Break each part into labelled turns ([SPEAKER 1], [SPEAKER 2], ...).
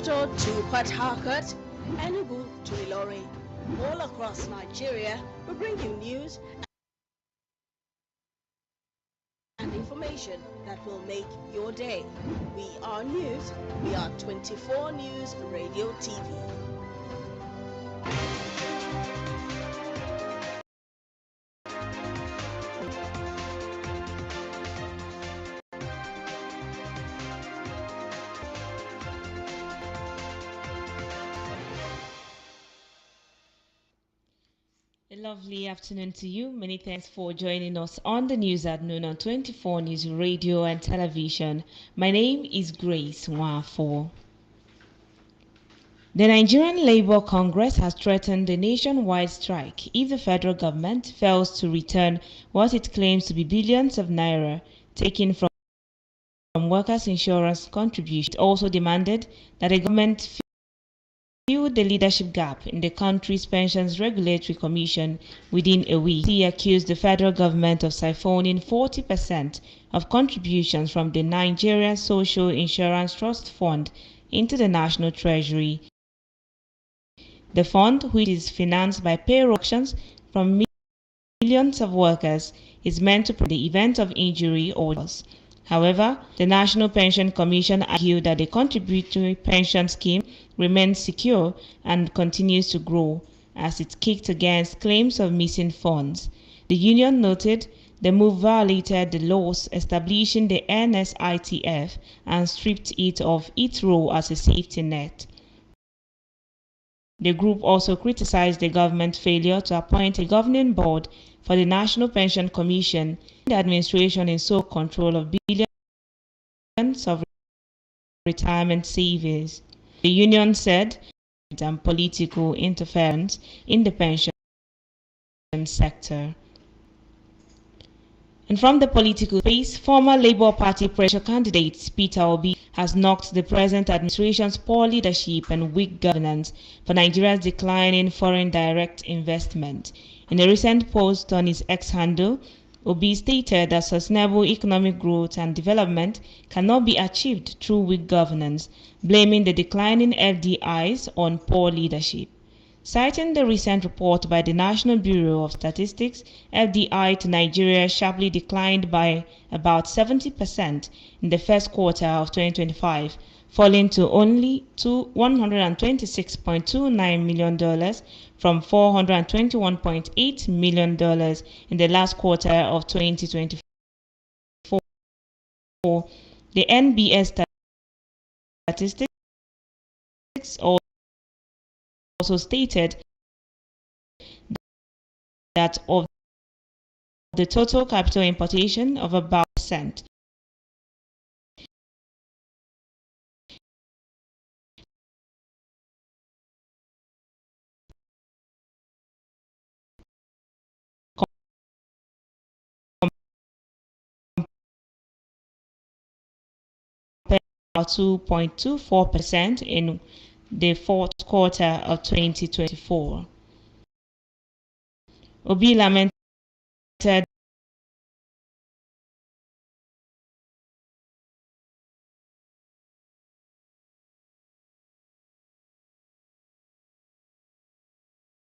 [SPEAKER 1] Sokoto to Port Harcourt, Enugu to Ilorin. All across Nigeria, we bring you news and information that will make your day. We are news. We are 24 News Radio TV.
[SPEAKER 2] A lovely afternoon to you. Many thanks for joining us on the news at noon on 24 News Radio and Television. My name is Grace Wafo. The Nigerian Labour Congress has threatened a nationwide strike if the federal government fails to return what it claims to be billions of naira taken from workers' insurance contributions. It also demanded that the government fill the leadership gap in the country's Pensions Regulatory Commission within a week. He accused the federal government of siphoning 40% of contributions from the Nigerian Social Insurance Trust Fund into the National Treasury. The fund, which is financed by payroll auctions from millions of workers, is meant to prevent the event of injury or loss. However, the National Pension Commission argued that the contributory pension scheme remains secure and continues to grow as it kicked against claims of missing funds. The union noted the move violated the laws establishing the NSITF and stripped it of its role as a safety net. The group also criticized the government's failure to appoint a governing board for the National Pension Commission. The administration is sole control of billions of retirement savings. The union said and political interference in the pension sector. And from the political space, former Labour Party presidential candidate Peter Obi has knocked the present administration's poor leadership and weak governance for Nigeria's decline in foreign direct investment. In a recent post on his X handle, Obi stated that sustainable economic growth and development cannot be achieved through weak governance, blaming the declining FDIs on poor leadership. Citing the recent report by the National Bureau of Statistics, FDI to Nigeria sharply declined by about 70% in the first quarter of 2025, falling to only $126.29 million from $421.8 million in the last quarter of 2024. The NBS statistics also stated that of the total capital importation of about percent, about 2.24% in the fourth quarter of 2024. Obi lamented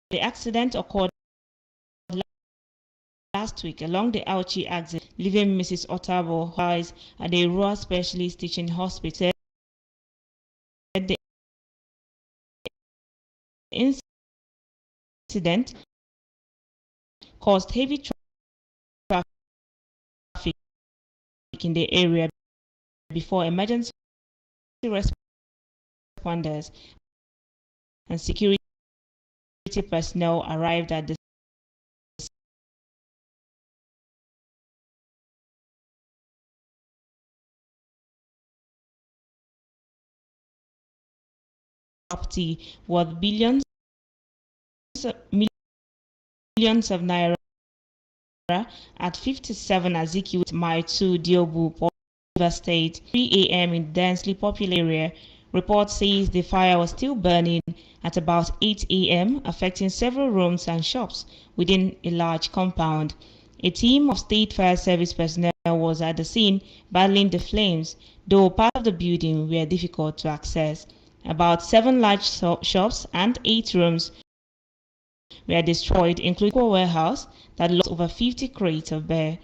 [SPEAKER 2] the accident occurred last week along the Auchi axis, leaving Mrs. Otabo Wise at the Rural Specialist Teaching Hospital. The incident caused heavy traffic in the area before emergency responders and security personnel arrived at the property worth millions of naira at 57 Azikiwe Mile 2 Diobu, River State, 3 a.m. in densely populated area. Report says the fire was still burning at about 8 a.m., affecting several rooms and shops within a large compound. A team of State Fire Service personnel was at the scene battling the flames, though part of the building were difficult to access. About 7 large shops and 8 rooms were destroyed, including a warehouse that lost over 50 crates of beer.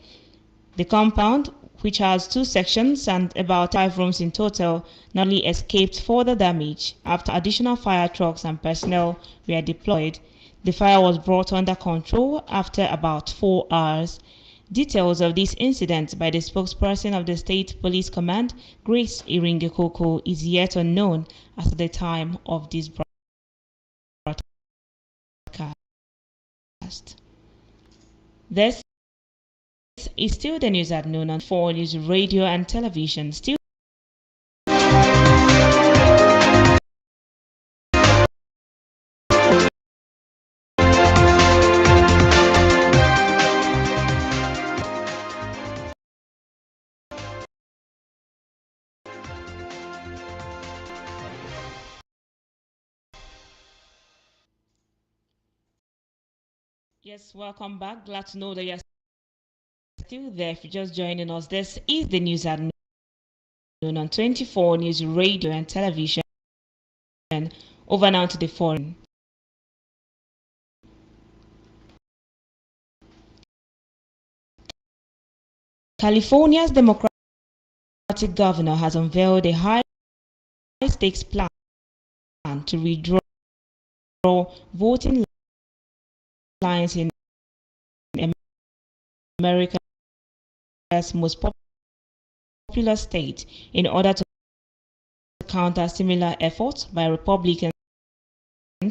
[SPEAKER 2] The compound, which has 2 sections and about 5 rooms in total, narrowly escaped further damage after additional fire trucks and personnel were deployed. The fire was brought under control after about 4 hours. Details of this incident by the spokesperson of the State Police Command, Grace Iringekoko, is yet unknown as at the time of this broadcast. This is still the news at noon on 4 News Radio and Television. Still Yes, welcome back. Glad to know that you're still there. If you're just joining us, this is the news at noon on 24 News Radio and Television. Over now to the foreign. California's Democratic governor has unveiled a high-stakes plan to redraw voting lines in America's most popular state in order to counter similar efforts by Republicans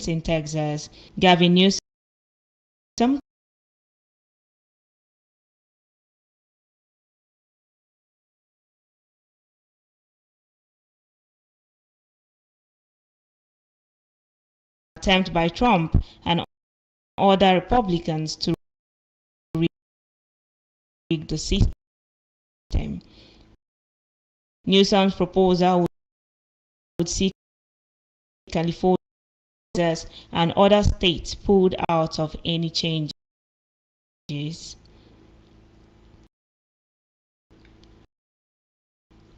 [SPEAKER 2] in Texas. Gavin Newsom attempt by Trump and other Republicans to rig the system. Newsom's proposal would see California and other states pulled out of any changes.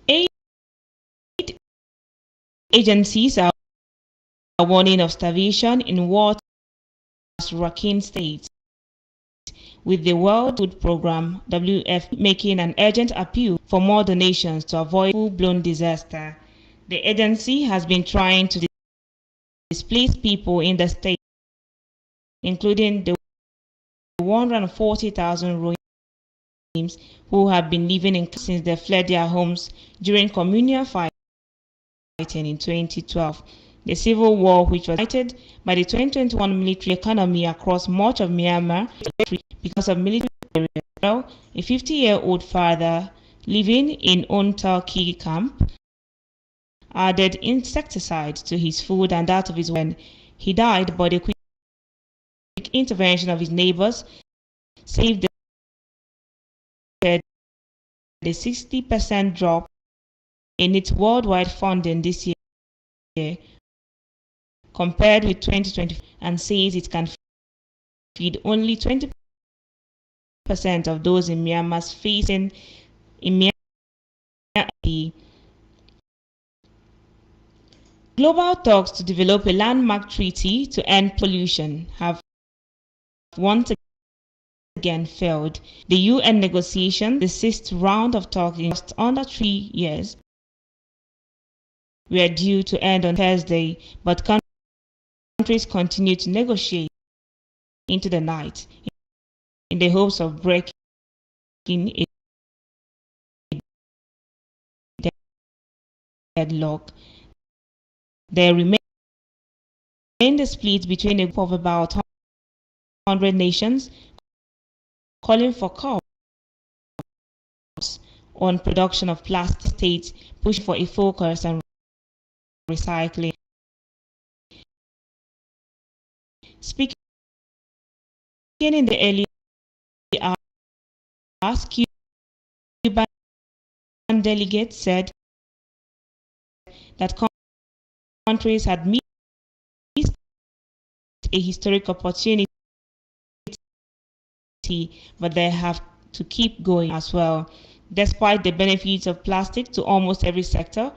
[SPEAKER 2] 8 agencies are warning of starvation in what Rakhine State, with the World Food Programme (WFP) making an urgent appeal for more donations to avoid full-blown disaster. The agency has been trying to displace people in the state, including the 140,000 Rohingyas who have been living in since they fled their homes during communal fighting in 2012. The civil war, which was ignited by the 2021 military economy across much of Myanmar because of military areas. A 50-year-old father living in Ontalki camp added insecticide to his food and that of his wife when he died, but the quick intervention of his neighbors saved the 60% drop in its worldwide funding this year compared with 2020, and says it can feed only 20% of those in Myanmar's facing immediate. Global talks to develop a landmark treaty to end pollution have once again failed. The UN negotiations, the 6th round of talks in just under 3 years, were due to end on Thursday, but countries continue to negotiate into the night in the hopes of breaking a deadlock. There remains a split between a group of about 100 nations calling for curbs on production of plastic, states pushing for a focus on recycling. Speaking in the early hours, Cuban delegates said that countries had missed a historic opportunity, but they have to keep going as well. Despite the benefits of plastic to almost every sector,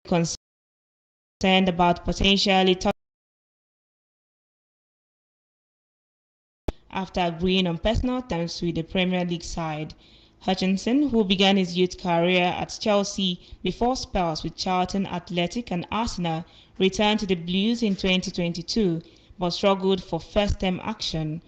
[SPEAKER 2] concerned about potentially after agreeing on personal terms with the Premier League side. Hutchinson, who began his youth career at Chelsea before spells with Charlton Athletic and Arsenal, returned to the Blues in 2022 but struggled for first-team action.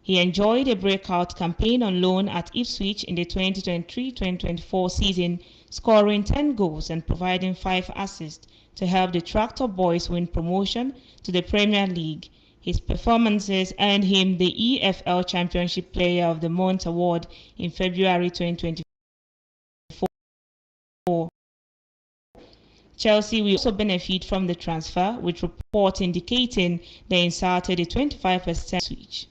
[SPEAKER 2] He enjoyed a breakout campaign on loan at Ipswich in the 2023-2024 season, scoring 10 goals and providing 5 assists to help the Tractor Boys win promotion to the Premier League. His performances earned him the EFL Championship Player of the Month award in February 2024. Chelsea will also benefit from the transfer, with reports indicating they inserted a 25% switch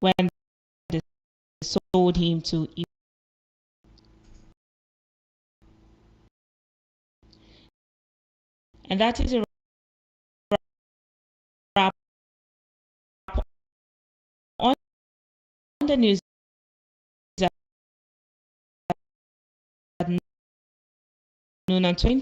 [SPEAKER 2] when they sold him to Ipswich. And that is a wrap on the news at noon on 20.